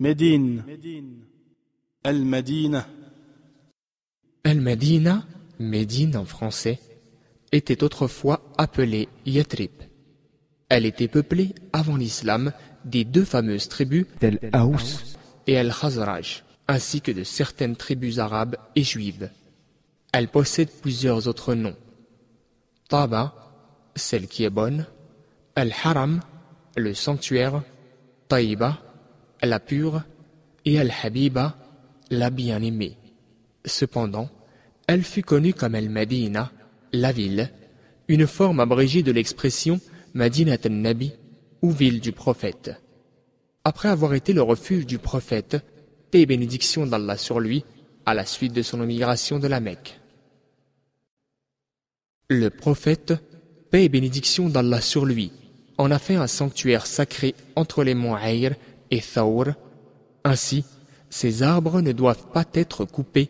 Médine. Al-Madina. Al-Madina, Médine en français, était autrefois appelée Yathrib. Elle était peuplée avant l'islam des deux fameuses tribus d'Al-Aous et Al-Khazraj, ainsi que de certaines tribus arabes et juives. Elle possède plusieurs autres noms. Taba, celle qui est bonne, Al-Haram, le sanctuaire, Taïba, la pure, et Al-Habiba, la bien-aimée. Cependant, elle fut connue comme Al-Madina, la ville, une forme abrégée de l'expression Madinat al-Nabi, ou ville du prophète. Après avoir été le refuge du prophète, paix et bénédiction d'Allah sur lui, à la suite de son émigration de la Mecque. Le prophète, paix et bénédiction d'Allah sur lui, en a fait un sanctuaire sacré entre les monts Ayr et Thawr. Ainsi, ces arbres ne doivent pas être coupés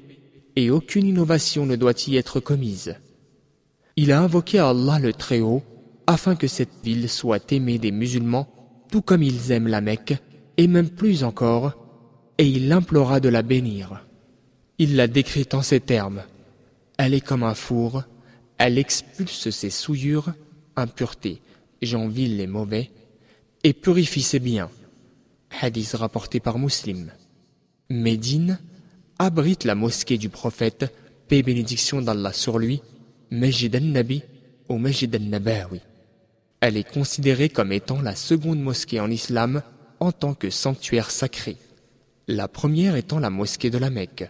et aucune innovation ne doit y être commise. Il a invoqué Allah le Très-Haut afin que cette ville soit aimée des musulmans tout comme ils aiment la Mecque et même plus encore, et il l'implora de la bénir. Il la décrit en ces termes: elle est comme un four, elle expulse ses souillures, impuretés, gens vils et mauvais, et purifie ses biens. Hadith rapporté par Muslim. Médine abrite la mosquée du prophète, paix et bénédiction d'Allah sur lui, Masjid al-Nabi ou Masjid al-Nabawi. Elle est considérée comme étant la seconde mosquée en islam en tant que sanctuaire sacré. La première étant la mosquée de la Mecque.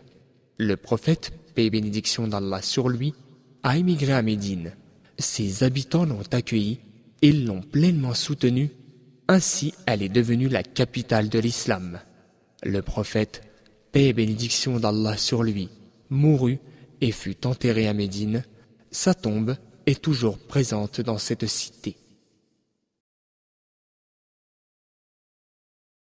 Le prophète, paix et bénédiction d'Allah sur lui, a émigré à Médine. Ses habitants l'ont accueilli et l'ont pleinement soutenu. Ainsi, elle est devenue la capitale de l'islam. Le prophète, paix et bénédiction d'Allah sur lui, mourut et fut enterré à Médine. Sa tombe est toujours présente dans cette cité.